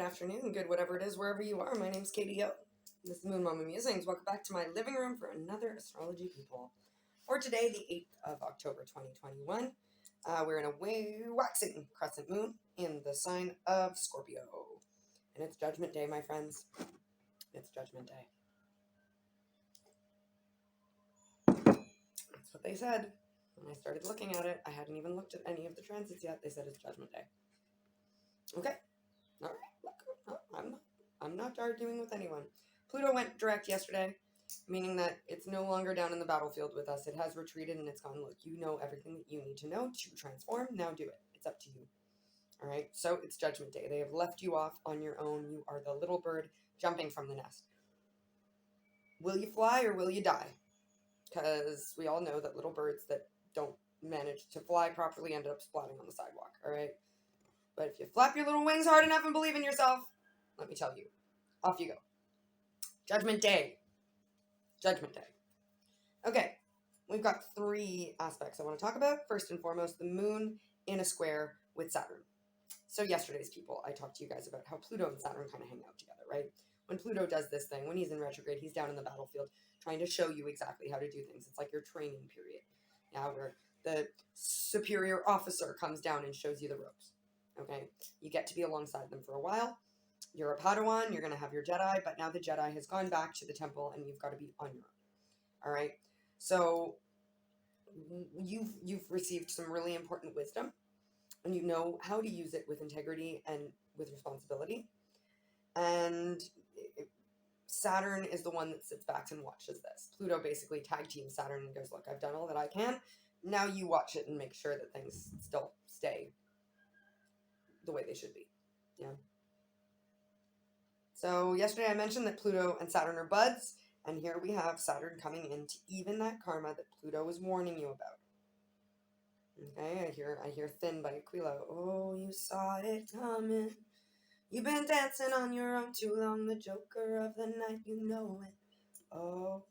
afternoon, good whatever it is, wherever you are. My name's Katie O. This is Moon Mama Musings. Welcome back to my living room for another astrology peephole. For today, the 8th of October 2021, we're in a waxing crescent moon in the sign of Scorpio. And it's Judgment Day, my friends. It's Judgment Day. That's what they said. When I started looking at it, I hadn't even looked at any of the transits yet. They said it's Judgment Day. Okay. All right. Look, I'm not arguing with anyone. Pluto went direct yesterday, meaning that it's no longer down in the battlefield with us. It has retreated and it's gone, look, you know everything that you need to know to transform. Now do it. It's up to you. All right. So it's Judgment Day. They have left you off on your own. You are the little bird jumping from the nest. Will you fly or will you die? Because we all know that little birds that don't manage to fly properly end up splatting on the sidewalk. All right. But if you flap your little wings hard enough and believe in yourself, let me tell you, off you go. Judgment Day. Judgment Day. Okay, we've got three aspects I want to talk about. First and foremost, the moon in a square with Saturn. So yesterday's people, I talked to you guys about how Pluto and Saturn kind of hang out together, right? When Pluto does this thing, when he's in retrograde, he's down in the battlefield trying to show you exactly how to do things. It's like your training period. Now where the superior officer comes down and shows you the ropes. Okay, you get to be alongside them for a while. You're a Padawan, you're going to have your Jedi, but now the Jedi has gone back to the temple and you've got to be on your own. All right, so you've received some really important wisdom and you know how to use it with integrity and with responsibility. And Saturn is the one that sits back and watches this. Pluto basically tag teams Saturn and goes, look, I've done all that I can. Now you watch it and make sure that things still stay the way they should be. Yeah. So yesterday I mentioned that Pluto and Saturn are buds, and here we have Saturn coming in to even that karma that Pluto was warning you about. Okay, I hear Thin by Aquila. Oh, you saw it coming. You've been dancing on your own too long, the joker of the night, you know it. Oh,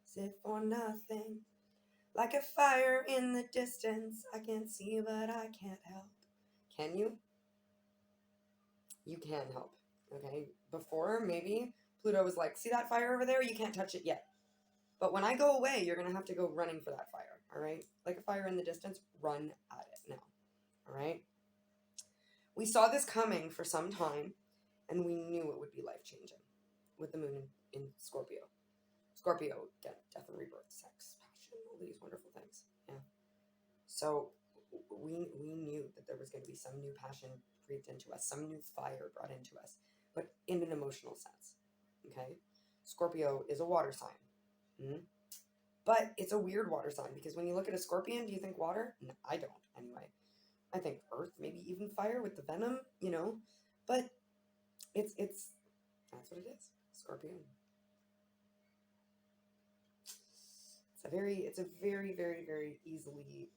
is it for nothing? Like a fire in the distance, I can't see but I can't help. Can you? You can help. Okay, before maybe Pluto was like, see that fire over there? You can't touch it yet. But when I go away, you're going to have to go running for that fire. All right? Like a fire in the distance, run at it now. All right? We saw this coming for some time, and we knew it would be life-changing with the moon in Scorpio. Scorpio, again, death and rebirth, sex, passion, all these wonderful things. Yeah. So we knew that there was going to be some new passion breathed into us, some new fire brought into us, but in an emotional sense. Okay? Scorpio is a water sign. But it's a weird water sign because when you look at a scorpion, do you think water? No, I don't, anyway. I think earth, maybe even fire with the venom, you know. But it's that's what it is. Scorpion. It's a very, very, very easily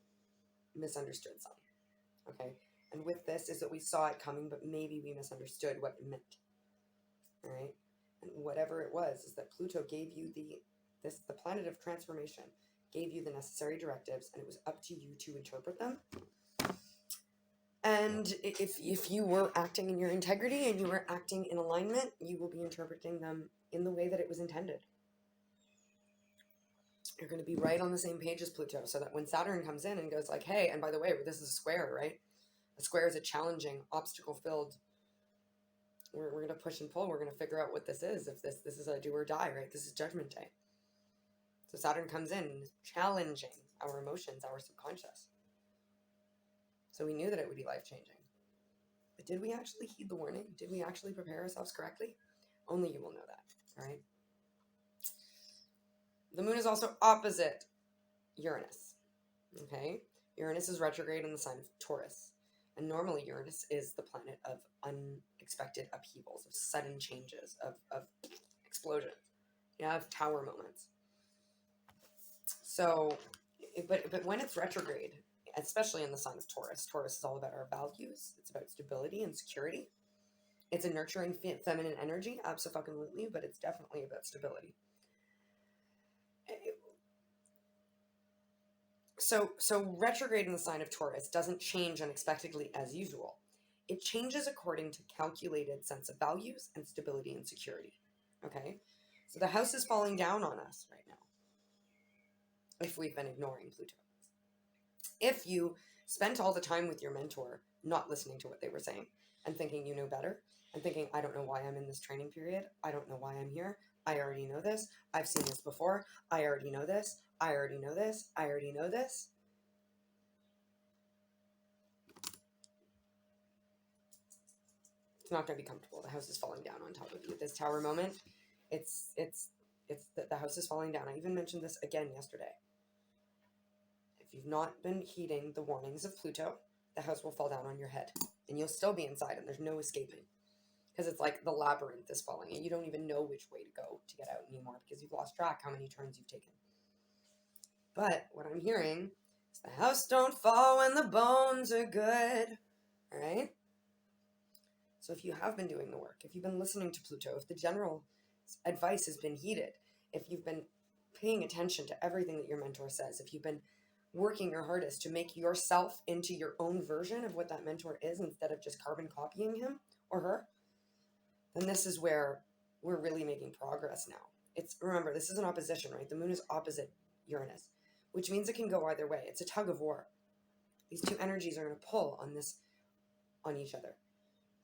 misunderstood sign. Okay. And with this is that we saw it coming, but maybe we misunderstood what it meant. All right. And whatever it was is that Pluto gave you the planet of transformation gave you the necessary directives, and it was up to you to interpret them. And if you were acting in your integrity and you were acting in alignment, you will be interpreting them in the way that it was intended. You're going to be right on the same page as Pluto, so that when Saturn comes in and goes like, hey, and by the way, this is a square, right? A square is a challenging, obstacle-filled. We're going to push and pull. We're going to figure out what this is. If this is a do or die, right? This is Judgment Day. So Saturn comes in challenging our emotions, our subconscious. So we knew that it would be life-changing. But did we actually heed the warning? Did we actually prepare ourselves correctly? Only you will know that, all right? The moon is also opposite Uranus, okay? Uranus is retrograde in the sign of Taurus. And normally Uranus is the planet of unexpected upheavals, of sudden changes, of explosions. You have tower moments. So, but when it's retrograde, especially in the sign of Taurus, Taurus is all about our values. It's about stability and security. It's a nurturing feminine energy, absolutely, but it's definitely about stability. So retrograde in the sign of Taurus doesn't change unexpectedly as usual. it changes according to calculated sense of values and stability and security. Okay? So the house is falling down on us right now if we've been ignoring Pluto. If you spent all the time with your mentor not listening to what they were saying and thinking you know better and thinking, I don't know why I'm in this training period. I don't know why I'm here. I already know this. I've seen this before. I already know this. I already know this. I already know this. It's not going to be comfortable. The house is falling down on top of you. This tower moment, it's the house is falling down. I even mentioned this again yesterday. If you've not been heeding the warnings of Pluto, the house will fall down on your head and you'll still be inside and there's no escaping, because it's like the labyrinth is falling and you don't even know which way to go to get out anymore because you've lost track how many turns you've taken. But what I'm hearing is the house don't fall when the bones are good. All right? So if you have been doing the work, if you've been listening to Pluto, if the general advice has been heeded, if you've been paying attention to everything that your mentor says, if you've been working your hardest to make yourself into your own version of what that mentor is instead of just carbon copying him or her, then this is where we're really making progress now. Remember, this is an opposition, right? The moon is opposite Uranus, which means it can go either way. It's a tug of war. These two energies are going to pull on each other.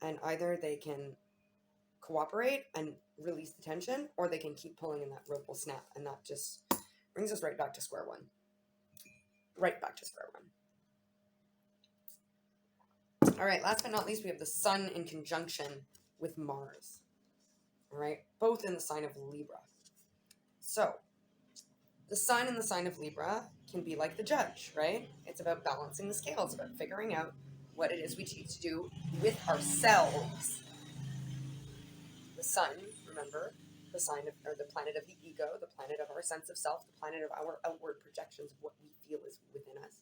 And either they can cooperate and release the tension, or they can keep pulling and that rope will snap. And that just brings us right back to square one. Right back to square one. All right, last but not least, we have the Sun in conjunction with Mars. All right, both in the sign of Libra. So, the Sun in the sign of Libra can be like the judge, right? It's about balancing the scales, about figuring out what it is we need to do with ourselves. The Sun, remember, the sign of, or the planet of the ego, the planet of our sense of self, the planet of our outward projections of what we feel is within us.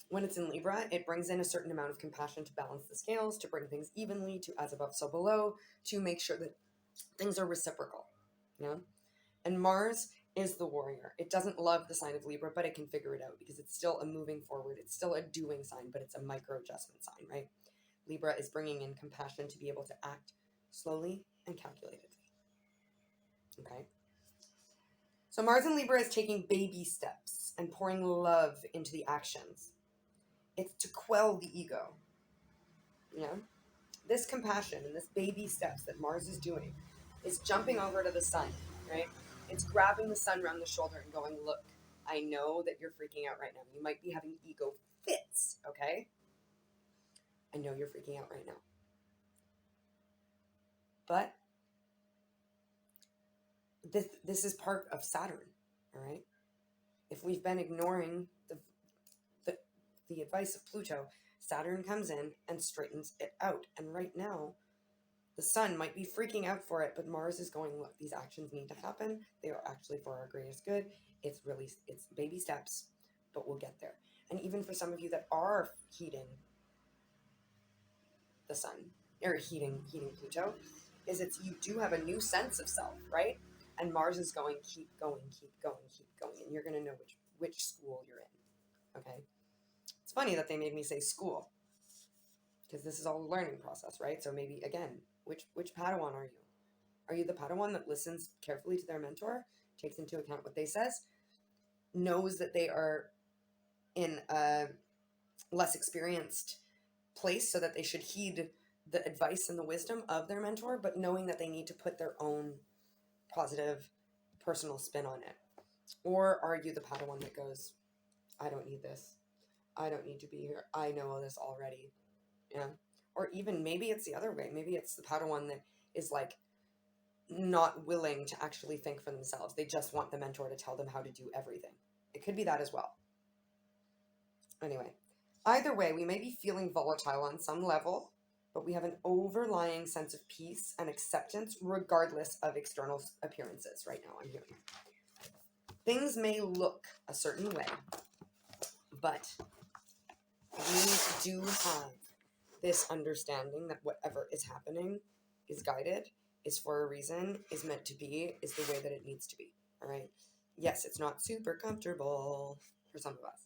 When it's in Libra, it brings in a certain amount of compassion to balance the scales, to bring things evenly, to as above, so below, to make sure that things are reciprocal. Yeah? And Mars is the warrior. It doesn't love the sign of Libra, but it can figure it out because it's still a moving forward. It's still a doing sign, but it's a micro adjustment sign, right? Libra is bringing in compassion to be able to act slowly and calculatedly. Okay? So Mars in Libra is taking baby steps and pouring love into the actions. It's to quell the ego. You know? This compassion and this baby steps that Mars is doing is jumping over to the Sun, right? It's grabbing the Sun around the shoulder and going, look, I know that you're freaking out right now. You might be having ego fits, okay? I know you're freaking out right now. But this is part of Saturn, all right? If we've been ignoring the advice of Pluto, Saturn comes in and straightens it out. And right now, the Sun might be freaking out for it, but Mars is going, look, these actions need to happen. They are actually for our greatest good. It's baby steps, but we'll get there. And even for some of you that are heeding the Sun, or heeding Pluto, you do have a new sense of self, right? And Mars is going, keep going, keep going, keep going. And you're going to know which school you're in, okay? It's funny that they made me say school, because this is all a learning process, right? So maybe, again, which Padawan are you? Are you the Padawan that listens carefully to their mentor, takes into account what they says, knows that they are in a less experienced place so that they should heed the advice and the wisdom of their mentor, but knowing that they need to put their own positive personal spin on it? Or are you the Padawan that goes, I don't need this. I don't need to be here. I know all this already. Yeah. Or even maybe it's the other way. Maybe it's the Padawan that is like not willing to actually think for themselves. They just want the mentor to tell them how to do everything. It could be that as well. Anyway, either way, we may be feeling volatile on some level, but we have an overlying sense of peace and acceptance regardless of external appearances right now, I'm hearing. Things may look a certain way, but we do have this understanding that whatever is happening is guided, is for a reason, is meant to be, is the way that it needs to be, all right? Yes, it's not super comfortable for some of us,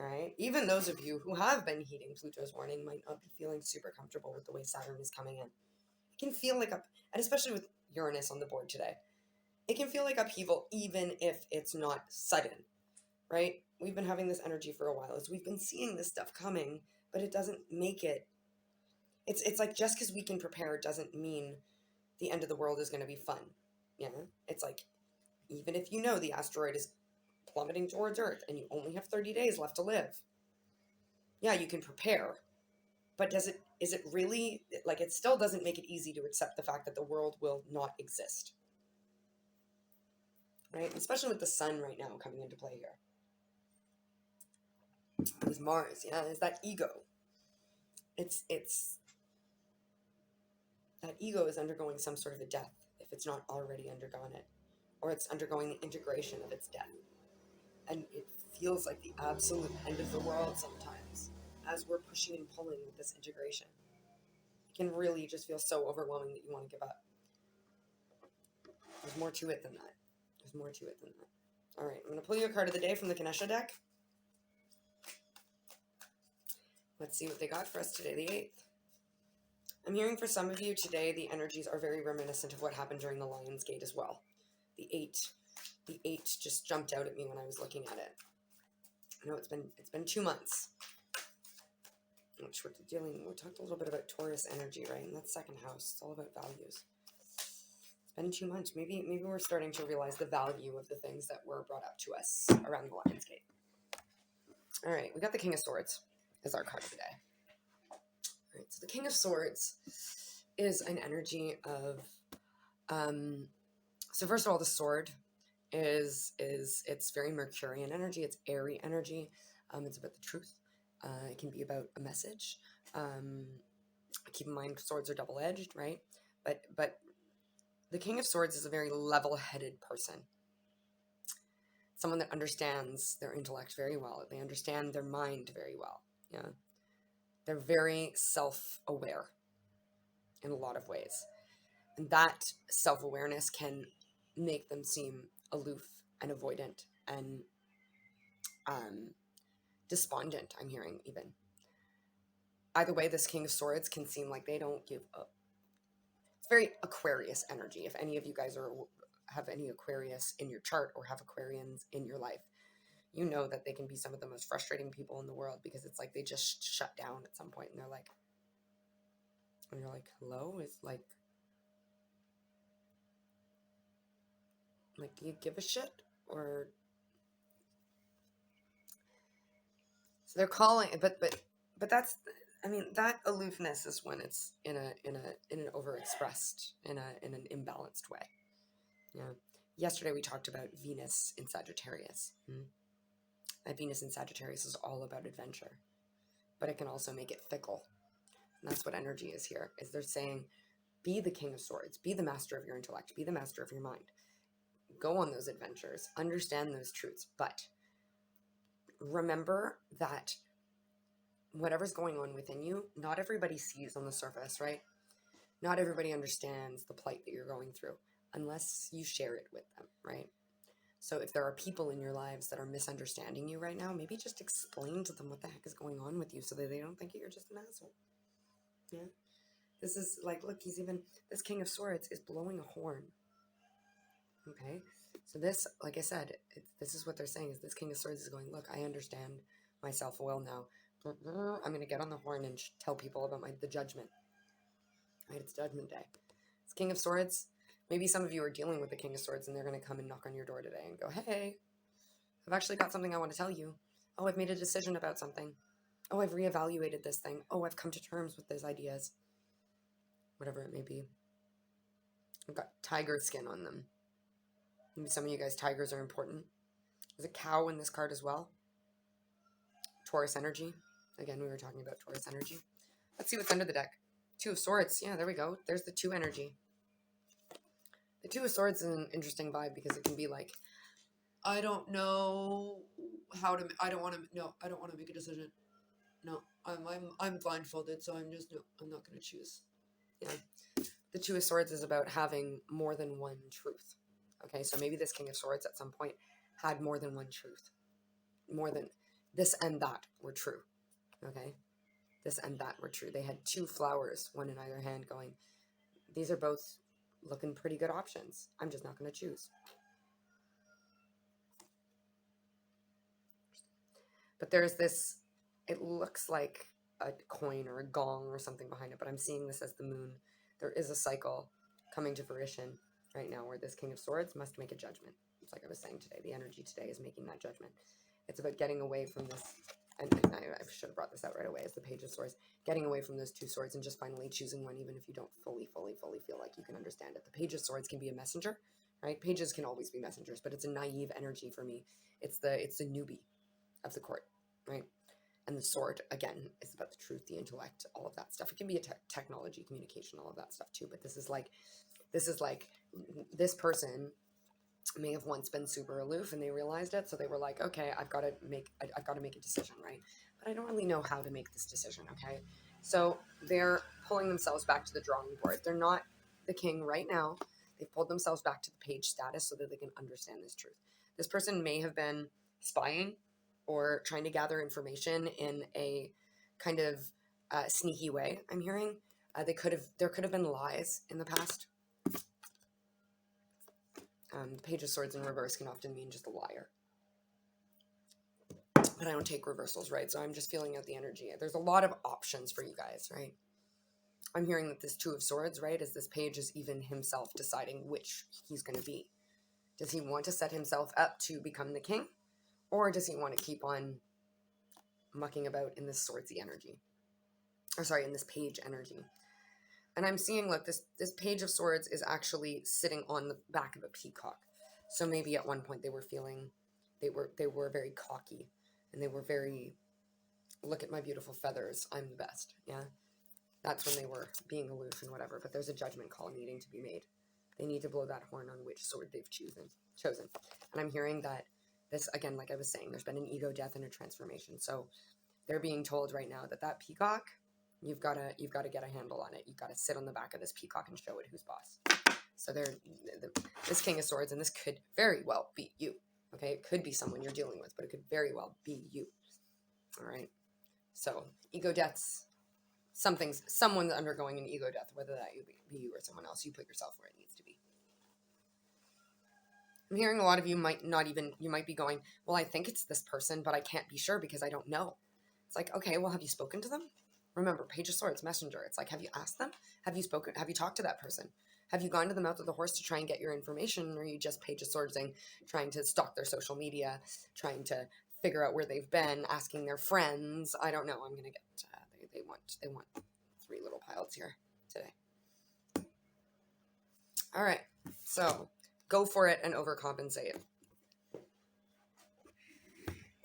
All right. Even those of you who have been heeding Pluto's warning might not be feeling super comfortable with the way Saturn is coming in. It can feel like and especially with Uranus on the board today, it can feel like upheaval even if it's not sudden, right? We've been having this energy for a while as we've been seeing this stuff coming, but it doesn't make it. It's like just because we can prepare doesn't mean the end of the world is going to be fun. Yeah. It's like, even if you know the asteroid is plummeting towards Earth and you only have 30 days left to live, yeah, you can prepare, but is it really, like, it still doesn't make it easy to accept the fact that the world will not exist, right? Especially with the sun right now coming into play here. With Mars, yeah, is that ego. It's that ego is undergoing some sort of a death if it's not already undergone it, or it's undergoing the integration of its death. And it feels like the absolute end of the world sometimes as we're pushing and pulling with this integration. It can really just feel so overwhelming that you want to give up. There's more to it than that. There's more to it than that. All right, I'm going to pull you a card of the day from the Kanesha deck. Let's see what they got for us today, the 8th. I'm hearing for some of you today, the energies are very reminiscent of what happened during the Lion's Gate as well. The 8 just jumped out at me when I was looking at it. I know it's been 2 months. Which we talked a little bit about Taurus energy, right? And that's second house. It's all about values. It's been 2 months. Maybe we're starting to realize the value of the things that were brought up to us around the Lion's Gate. All right, we got the King of Swords as our card of the day. All right, so the King of Swords is an energy of, so first of all, the sword is it's very Mercurian energy. It's airy energy. It's about the truth. It can be about a message. Keep in mind, swords are double-edged, right? But the King of Swords is a very level-headed person. Someone that understands their intellect very well. They understand their mind very well. Yeah, they're very self-aware in a lot of ways, and that self-awareness can make them seem aloof and avoidant and despondent. I'm hearing even. Either way, this King of Swords can seem like they don't give up. It's very Aquarius energy. If any of you guys have any Aquarius in your chart or have Aquarians in your life, you know that they can be some of the most frustrating people in the world, because it's like they just shut down at some point and they're like, and you're like, hello? It's like, do you give a shit? Or, so they're calling, but that's, I mean, that aloofness is when it's in an overexpressed, in an imbalanced way. Yeah. Yesterday we talked about Venus in Sagittarius. That Venus in Sagittarius is all about adventure, but it can also make it fickle. And that's what energy is here. Is they're saying, be the King of Swords, be the master of your intellect, be the master of your mind. Go on those adventures, understand those truths, but remember that whatever's going on within you, not everybody sees on the surface, right? Not everybody understands the plight that you're going through unless you share it with them, right? So if there are people in your lives that are misunderstanding you right now, maybe just explain to them what the heck is going on with you so that they don't think that you're just an asshole. Yeah. This is like, look, this King of Swords is blowing a horn. Okay. So this, like I said, this is what they're saying, is this King of Swords is going, look, I understand myself well now. I'm going to get on the horn and tell people about the judgment. Right? It's Judgment Day. It's King of Swords. Maybe some of you are dealing with the King of Swords and they're going to come and knock on your door today and go, hey, I've actually got something I want to tell you. Oh, I've made a decision about something. Oh, I've reevaluated this thing. Oh, I've come to terms with those ideas. Whatever it may be. I've got tiger skin on them. Maybe some of you guys, tigers are important. There's a cow in this card as well. Taurus energy. Again, we were talking about Taurus energy. Let's see what's under the deck. Two of Swords. Yeah, there we go. There's the 2 energy. The 2 of Swords is an interesting vibe because it can be like, I don't know how to, I don't want to make a decision. No, I'm blindfolded, so I'm not going to choose. Yeah. The 2 of Swords is about having more than one truth. Okay, so maybe this King of Swords at some point had more than one truth. this and that were true. Okay, this and that were true. They had 2 flowers, one in either hand, going, these are both looking pretty good options. I'm just not going to choose. But there's this, it looks like a coin or a gong or something behind it, but I'm seeing this as the moon. There is a cycle coming to fruition right now where this King of Swords must make a judgment. It's like I was saying today, the energy today is making that judgment. It's about getting away from this, and I should have brought this out right away as the Page of Swords, getting away from those 2 swords and just finally choosing one, even if you don't fully feel like you can understand it. The Page of Swords can be a messenger, right? Pages can always be messengers, but it's a naive energy for me. It's the newbie of the court, right? And the sword, again, is about the truth, the intellect, all of that stuff. It can be a technology, communication, all of that stuff too. But this is like this person may have once been super aloof and they realized it. So they were like, okay, I've got to make a decision, right? But I don't really know how to make this decision, okay? So they're pulling themselves back to the drawing board. They're not the king right now. They've pulled themselves back to the page status so that they can understand this truth. This person may have been spying or trying to gather information in a kind of sneaky way, I'm hearing. There could have been lies in the past. The Page of Swords in reverse can often mean just a liar. But I don't take reversals, right? So I'm just feeling out the energy. There's a lot of options for you guys, right? I'm hearing that this 2 of Swords, right, is this page is even himself deciding which he's going to be. Does he want to set himself up to become the king? Or does he want to keep on mucking about in this swordsy energy? Or sorry, in this page energy. And I'm seeing, look, this Page of Swords is actually sitting on the back of a peacock. So maybe at one point they were feeling, they were very cocky. And they were very, look at my beautiful feathers, I'm the best. Yeah, that's when they were being aloof and whatever. But there's a judgment call needing to be made. They need to blow that horn on which sword they've chosen. And I'm hearing that this, again, like I was saying, there's been an ego death and a transformation. So they're being told right now that peacock, you've got to get a handle on it. You've got to sit on the back of this peacock and show it who's boss. So this King of Swords, and this could very well be you. Okay, it could be someone you're dealing with, but it could very well be you. All right. So ego deaths, someone's undergoing an ego death, whether that be you or someone else. You put yourself where it needs to be. I'm hearing a lot of you might be going, well, I think it's this person, but I can't be sure because I don't know. It's like, okay, well, have you spoken to them? Remember, Page of Swords, messenger. It's like, have you asked them? Have you spoken? Have you talked to that person? Have you gone to the mouth of the horse to try and get your information? Or are you just Page of Swords trying to stalk their social media, trying to figure out where they've been, asking their friends? I don't know. I'm going to get, they want 3 little piles here today. All right. So go for it and overcompensate.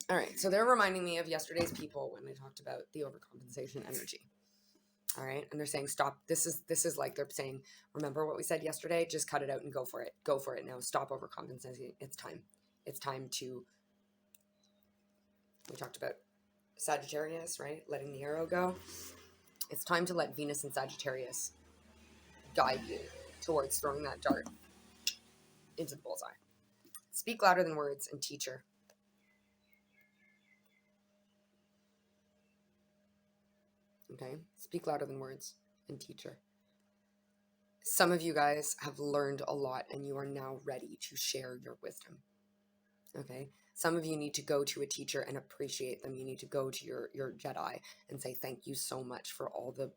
All right. So they're reminding me of yesterday's Peephole when I talked about the overcompensation energy. All right. And they're saying, stop. This is like they're saying, remember what we said yesterday? Just cut it out and go for it. Go for it now. Stop overcompensating. It's time. It's time to, we talked about Sagittarius, right? Letting the arrow go. It's time to let Venus and Sagittarius guide you towards throwing that dart into the bullseye. Speak louder than words and teacher. Okay? Speak louder than words and teacher. Some of you guys have learned a lot and you are now ready to share your wisdom. Okay? Some of you need to go to a teacher and appreciate them. You need to go to your Jedi and say, thank you so much for all the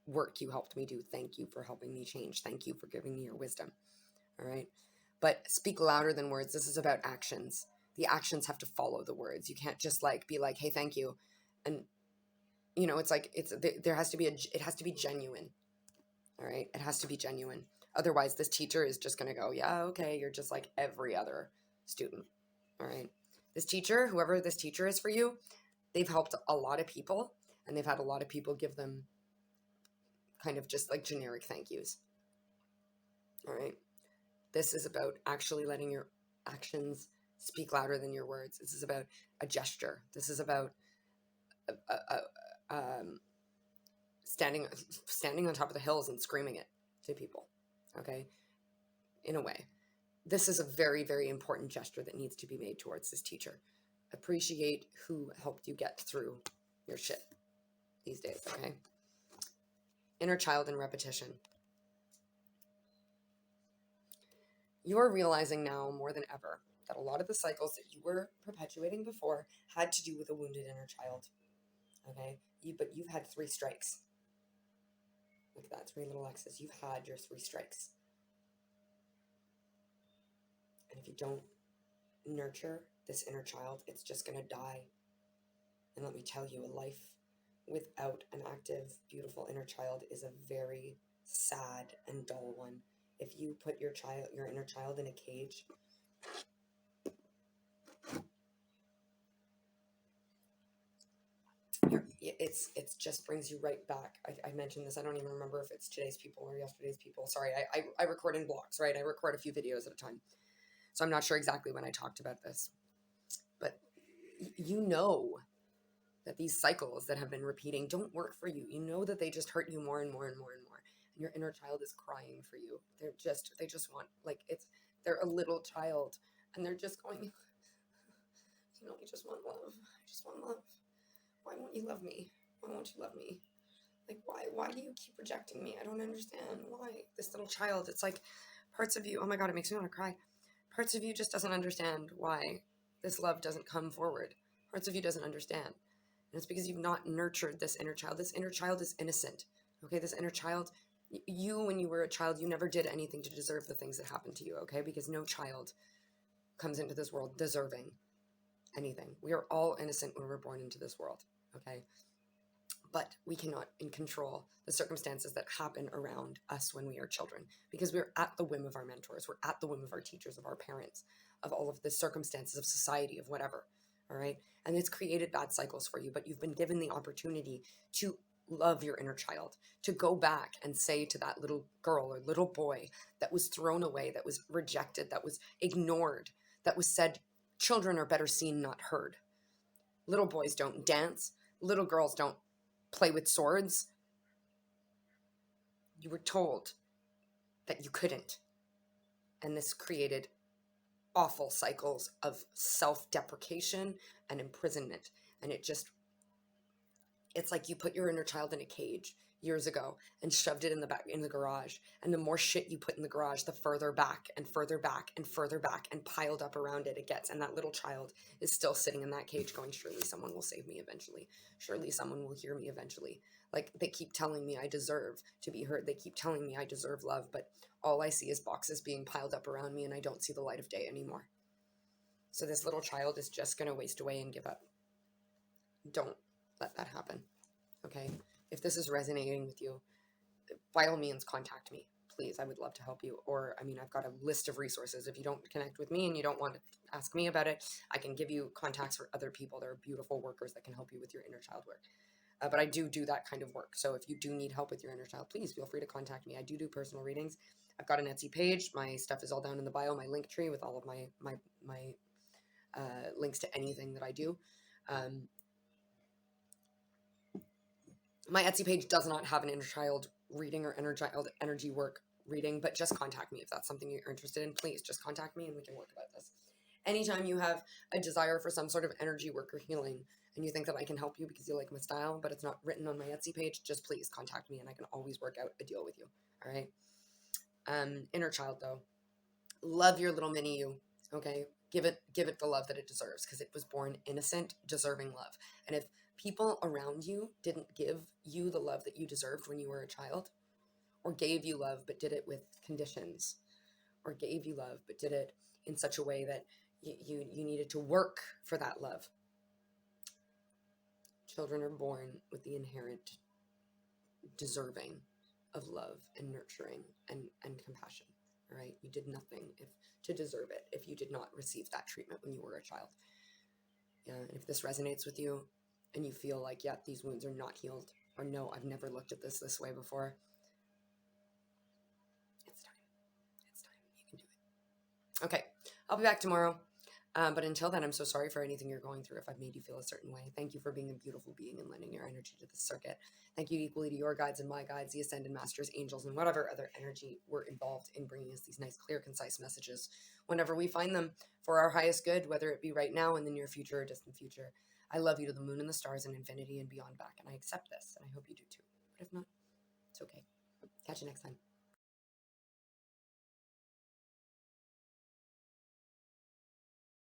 work you helped me do. Thank you for helping me change. Thank you for giving me your wisdom. All right? But speak louder than words. This is about actions. The actions have to follow the words. You can't just be like, hey, thank you. And, it's like, it has to be genuine. All right? It has to be genuine. Otherwise, this teacher is just going to go, yeah, okay, you're just like every other student. All right? This teacher, whoever this teacher is for you, they've helped a lot of people, and they've had a lot of people give them kind of just like generic thank yous. All right? This is about actually letting your actions speak louder than your words. This is about a gesture. This is about standing on top of the hills and screaming it to people, okay? In a way. This is a very, very important gesture that needs to be made towards this teacher. appreciate who helped you get through your shit these days, okay? Inner child and repetition. You're realizing now more than ever that a lot of the cycles that you were perpetuating before had to do with a wounded inner child, okay? But you've had 3 strikes. Look at that, 3 little X's. You've had your 3 strikes. And if you don't nurture this inner child, it's just going to die. And let me tell you, a life without an active, beautiful inner child is a very sad and dull one. If you put your inner child in a cage, it's just brings you right back. I mentioned this. I don't even remember if it's today's people or yesterday's people. Sorry, I record in blocks, right? I record a few videos at a time. So I'm not sure exactly when I talked about this. But you know that these cycles that have been repeating don't work for you. You know that they just hurt you more and more and more and more. And your inner child is crying for you. They just want, like, they're a little child and they're just going, I just want love. I just want love. Why won't you love me? Why won't you love me? Like, why do you keep rejecting me? I don't understand. Why? This little child, it's like parts of you, oh my God, it makes me want to cry. Parts of you just doesn't understand why this love doesn't come forward. Parts of you doesn't understand. And it's because you've not nurtured this inner child. This inner child is innocent. Okay, this inner child, you, when you were a child, you never did anything to deserve the things that happened to you, okay? Because no child comes into this world deserving anything. We are all innocent when we're born into this world, okay? But we cannot control the circumstances that happen around us when we are children, because we're at the whim of our mentors. We're at the whim of our teachers, of our parents, of all of the circumstances of society, of whatever, all right? And it's created bad cycles for you, but you've been given the opportunity to love your inner child, to go back and say to that little girl or little boy that was thrown away, that was rejected, that was ignored, that was said, children are better seen, not heard. Little boys don't dance. Little girls don't play with swords. You were told that you couldn't. And this created awful cycles of self-deprecation and imprisonment. And it's like you put your inner child in a cage years ago and shoved it in the garage. And the more shit you put in the garage, the further back and further back and further back and piled up around it gets. And that little child is still sitting in that cage going, surely someone will save me eventually. Surely someone will hear me eventually. Like, they keep telling me I deserve to be heard. They keep telling me I deserve love, but all I see is boxes being piled up around me and I don't see the light of day anymore. So this little child is just going to waste away and give up. Don't let that happen. Okay? If this is resonating with you, by all means, contact me. Please, I would love to help you. Or, I've got a list of resources. If you don't connect with me and you don't want to ask me about it, I can give you contacts for other people. There are beautiful workers that can help you with your inner child work. But I do that kind of work. So if you do need help with your inner child, please feel free to contact me. I do personal readings. I've got an Etsy page. My stuff is all down in the bio, my link tree with all of my links to anything that I do. My Etsy page does not have an inner child reading or inner child energy work reading, but just contact me if that's something you're interested in. Please just contact me and we can work about this. Anytime you have a desire for some sort of energy work or healing and you think that I can help you because you like my style, but it's not written on my Etsy page, just please contact me and I can always work out a deal with you. All right. Inner child though, love your little mini you. Okay. Give it the love that it deserves because it was born innocent, deserving love. And if people around you didn't give you the love that you deserved when you were a child, or gave you love but did it with conditions, or gave you love but did it in such a way that you needed to work for that love. Children are born with the inherent deserving of love and nurturing and compassion. All right, you did nothing to deserve it if you did not receive that treatment when you were a child. Yeah, and if this resonates with you and you feel like, yeah, these wounds are not healed, or no, I've never looked at this way before, it's time. You can do it. Okay, I'll be back tomorrow. But until then, I'm so sorry for anything you're going through if I've made you feel a certain way. Thank you for being a beautiful being and lending your energy to this circuit. Thank you equally to your guides and my guides, the Ascended Masters, angels, and whatever other energy were involved in bringing us these nice, clear, concise messages whenever we find them for our highest good, whether it be right now, in the near future, or distant future. I love you to the moon and the stars and infinity and beyond back, and I accept this, and I hope you do too. But if not, it's okay. Catch you next time.